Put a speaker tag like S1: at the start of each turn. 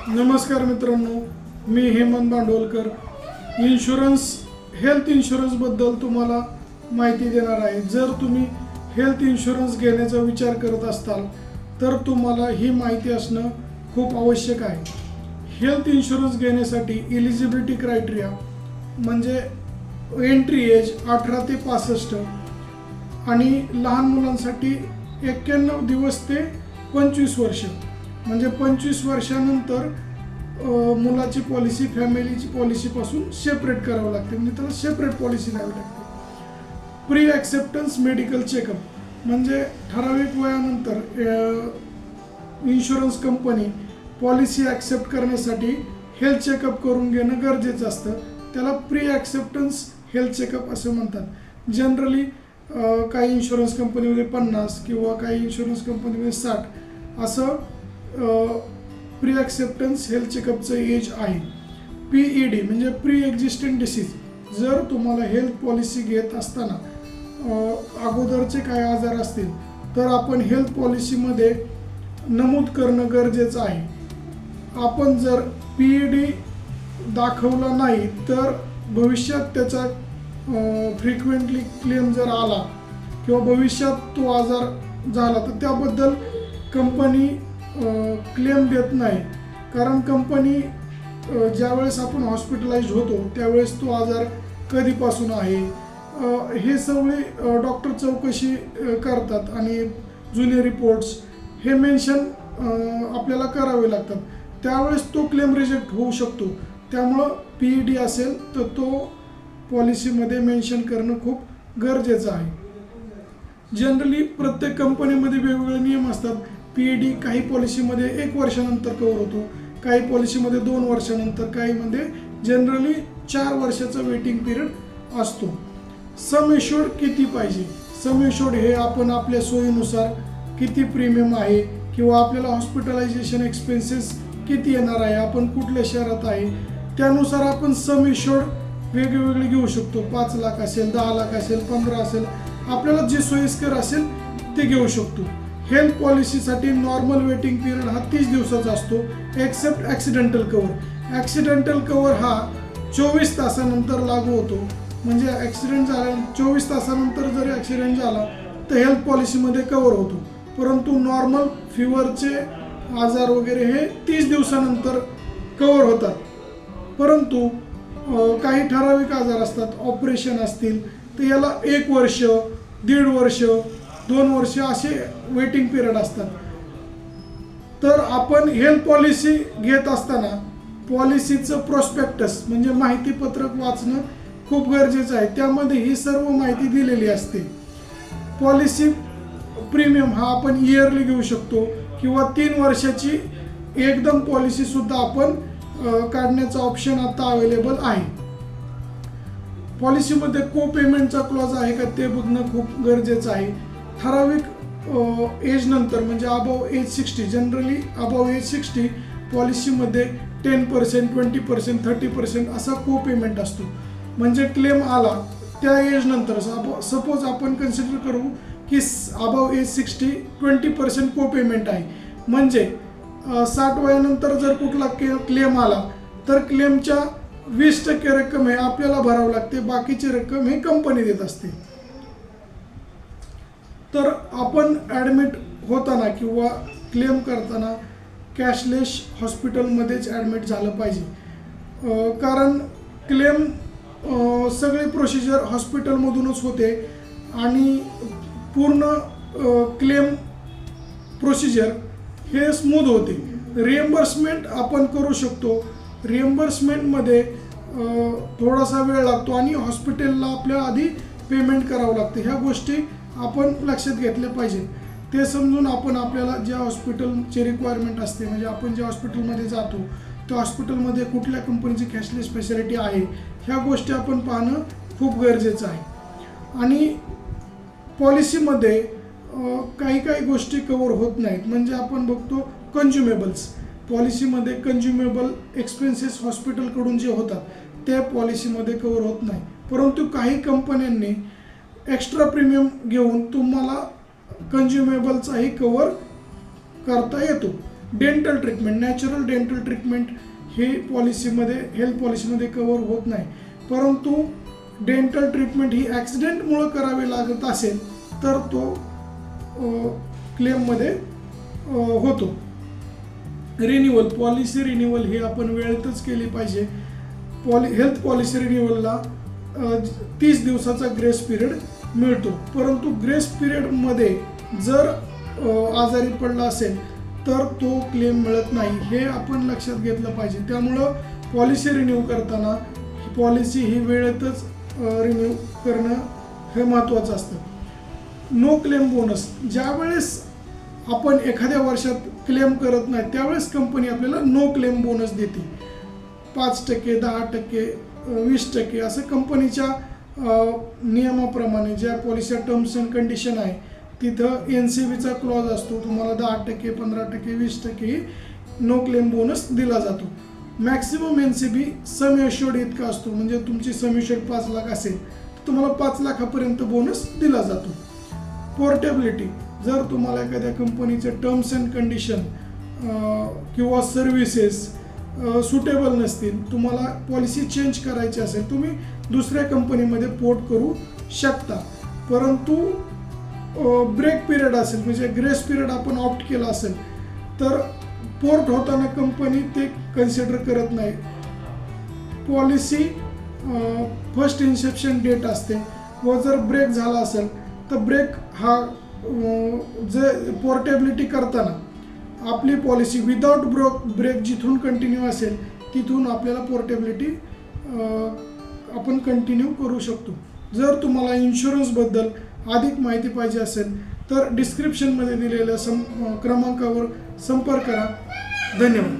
S1: नमस्कार मित्रांनो, मी हेमंत भांडवलकर हेल्थ इन्शुरन्सबद्दल तुम्हाला माहिती देणार आहे। जर तुम्ही हेल्थ इन्शुरन्स घेण्याचा विचार करत असाल तर तुम्हाला ही माहिती असणं खूप आवश्यक आहे। हेल्थ इन्शुरन्स घेण्यासाठी एलिजिबिलिटी क्रायटेरिया म्हणजे एंट्री एज 18 ते 65 आणि लहान मुलांसाठी 91 दिवस ते 25 वर्ष, म्हणजे 25 वर्षानंतर मुलाची पॉलिसी फॅमिलीची पॉलिसीपासून सेपरेट करावं लागते, म्हणजे त्याला सेपरेट पॉलिसी द्यावी लागते। प्री ॲक्सेप्टन्स मेडिकल चेकअप म्हणजे ठराविक वयानंतर इन्शुरन्स कंपनी पॉलिसी ॲक्सेप्ट करण्यासाठी हेल्थ चेकअप करून घेणं गरजेचं असतं। त्याला प्री ॲक्सेप्टन्स हेल्थ चेकअप असं म्हणतात। जनरली काही इन्शुरन्स कंपनीमध्ये 50 किंवा काही इन्शुरन्स कंपनीमध्ये 60 असं प्री ॲक्सेप्टन्स हेल्थ चेकअपचं एज आहे। PED म्हणजे प्री एक्झिस्टिंग डिसीज। जर तुम्हाला हेल्थ पॉलिसी घेत असताना अगोदरचे काय आजार असतील तर आपण हेल्थ पॉलिसीमध्ये नमूद करणं गरजेचं आहे। आपण जर PED दाखवला नाही तर भविष्यात त्याचा फ्रिक्वेंटली क्लेम जर आला किंवा भविष्यात तो आजार झाला तर त्याबद्दल कंपनी क्लेम देत नाही, कारण कंपनी ज्यावेळेस आपण हॉस्पिटलाइज होतो त्यावेळेस तो आजार कधीपासून आहे हे सगळे डॉक्टर चौकशी करतात आणि जुने रिपोर्ट्स हे मेन्शन आपल्याला करावे लागतात। त्यावेळेस तो क्लेम रिजेक्ट होऊ शकतो। त्यामुळं PED असेल तर तो पॉलिसीमध्ये मेन्शन करणं खूप गरजेचं आहे। जनरली प्रत्येक कंपनीमध्ये वेगवेगळे नियम असतात। PED काही पॉलिसीमध्ये 1 वर्षानंतर कव्हर होतो, काही पॉलिसीमध्ये 2 वर्षानंतर, काहीमध्ये जनरली 4 वर्षाचा वेटिंग पिरियड असतो। सम इश्युर्ड किती पाहिजे? सम इश्युर्ड हे आपण आपल्या सोयीनुसार किती प्रीमियम आहे किंवा आपल्याला हॉस्पिटलायझेशन एक्सपेन्सेस किती येणार आहे, आपण कुठल्या शहरात आहे त्यानुसार आपण सम इश्युर्ड वेगवेगळे घेऊ शकतो। 5 लाख असेल, 10 लाख असेल, 15 असेल, आपल्याला जे सोयीस्कर असेल ते घेऊ शकतो। हेल्थ पॉलिसीसाठी नॉर्मल वेटिंग पिरियड हा 30 दिवसाचा असतो, except accidental cover. Accidental cover हा 24 तासानंतर लागू होतो, म्हणजे ॲक्सिडेंट झाला 24 तासानंतर जरी ॲक्सिडेंट झाला तर हेल्थ पॉलिसीमध्ये कव्हर होतो, परंतु नॉर्मल फिवरचे आजार वगैरे हे 30 दिवसानंतर कव्हर होतात। परंतु काही ठराविक आजार असतात, ऑपरेशन असतील तर याला 1 वर्ष, 1.5 वर्ष, 2 वर्ष असे वेटिंग पिरियड असतात। तर आपण हेल्थ पॉलिसी घेत असताना पॉलिसीचं प्रॉस्पेक्टस म्हणजे माहितीपत्रक वाचणं खूप गरजेचं आहे। त्यामध्ये ही सर्व माहिती दिलेली असते। पॉलिसी प्रीमियम हा आपण इयरली घेऊ शकतो किंवा 3 वर्षाची एकदम पॉलिसीसुद्धा आपण काढण्याचा ऑप्शन आता अवेलेबल आहे। पॉलिसीमध्ये को पेमेंटचा क्लॉज आहे का ते बघणं खूप गरजेचं आहे। ठराविक एज नंतर म्हणजे above age 60, generally above age 60 पॉलिसीमध्ये 10%, 20%, 30% असा को पेमेंट असतो। म्हणजे क्लेम आला त्या एज नंतर सपोज आपण कन्सिडर करू की अबाव एज 60 20% को पेमेंट आहे, म्हणजे 60 वयानंतर जर कुठला क्लेम आला तर क्लेमच्या 20% रक्कम हे आपल्याला भरावं लागते, बाकीची रक्कम ही कंपनी देत असते। तर आपण ॲडमिट होताना किंवा क्लेम करताना कॅशलेस हॉस्पिटलमध्येच ॲडमिट झालं पाहिजे, कारण क्लेम सगळी प्रोसिजर हॉस्पिटलमधूनच होते आणि पूर्ण क्लेम प्रोसिजर हे स्मूथ होते। रिएम्बर्समेंट आपण करू शकतो। रिएम्बर्समेंटमध्ये थोडासा वेळ लागतो आणि हॉस्पिटलला आपल्याला आधी पेमेंट करावं लागते। ह्या गोष्टी आपण लक्षात घेतल्या पाहिजेत। ते समजून आपण आपल्याला ज्या हॉस्पिटलची रिक्वायरमेंट असते, म्हणजे आपण ज्या हॉस्पिटलमध्ये जातो त्या हॉस्पिटलमध्ये कुठल्या कंपनीची कॅशलेस फॅसिलिटी आहे ह्या गोष्टी आपण पाहणं खूप गरजेचं आहे। आणि पॉलिसीमध्ये काही गोष्टी कव्हर होत नाहीत, म्हणजे आपण बघतो कन्झ्युमेबल्स पॉलिसीमध्ये कन्झ्युमेबल एक्सपेन्सेस हॉस्पिटलकडून जे होतात ते पॉलिसीमध्ये कव्हर होत नाही, परंतु काही कंपन्यांनी एक्स्ट्रा प्रीमियम घेऊन तुम्हाला कन्झ्युमेबलचाही कव्हर करता येतो। Dental treatment, natural dental treatment ही पॉलिसीमध्ये, हेल्थ पॉलिसीमध्ये कव्हर होत नाही. परंतु डेंटल ट्रीटमेंट ही ॲक्सिडेंटमुळं करावी लागत असेल तर तो क्लेममध्ये होतो. रिन्युअल, पॉलिसी रिन्युअल ही आपण वेळेतच केली पाहिजे. हेल्थ पॉलिसी रिन्युअलला 30 दिवसाचा ग्रेस पिरियड मिळतो. परंतु ग्रेस पिरियडमध्ये जर आजारी पडला असेल तर तो क्लेम मिळत नाही, हे आपण लक्षात घेतलं पाहिजे. त्यामुळं पॉलिसी रिन्यू करताना पॉलिसी ही वेळेतच रिन्यू करणं हे महत्त्वाचं असतं. नो क्लेम बोनस, ज्यावेळेस आपण एखाद्या वर्षात क्लेम करत नाही त्यावेळेस कंपनी आपल्याला नो क्लेम बोनस देते. 5%, 10%, 20% असं कंपनीच्या नियमाप्रमाणे, ज्या पॉलिसीच्या टर्म्स अँड कंडिशन आहे तिथं NCBचा क्लॉज असतो. तुम्हाला 10%, 15%, 20% नो क्लेम बोनस दिला जातो. मॅक्सिमम NCB सम एश्युर्ड इतका असतो, म्हणजे तुमची सम एश्युर्ड 5 लाख असेल तर तुम्हाला 5 लाखापर्यंत बोनस दिला जातो. पोर्टेबिलिटी, जर तुम्हाला एखाद्या कंपनीचे टर्म्स अँड कंडिशन किंवा सर्व्हिसेस सुटेबल नसतील, तुम्हाला पॉलिसी चेंज करायची असेल, तुम्ही दुसऱ्या कंपनीमध्ये पोर्ट करू शकता. परंतु ब्रेक पिरियड असेल, म्हणजे ग्रेस पिरियड आपण ऑप्ट केला असेल तर पोर्ट होताना कंपनी ते कन्सिडर करत नाही. पॉलिसी फर्स्ट इन्सेप्शन डेट असते व जर ब्रेक झाला असेल तर ब्रेक हा जे पोर्टेबिलिटी करताना आपली पॉलिसी विदाउट ब्रेक जिथून कंटिन्यू असेल तिथून आपल्याला पोर्टेबिलिटी आपण कंटिन्यू करू शकतो. जर तुम्हाला इन्शुरन्सबद्दल अधिक माहिती पाहिजे असेल तर डिस्क्रिप्शनमध्ये दिलेल्या क्रमांकावर संपर्क करा. धन्यवाद.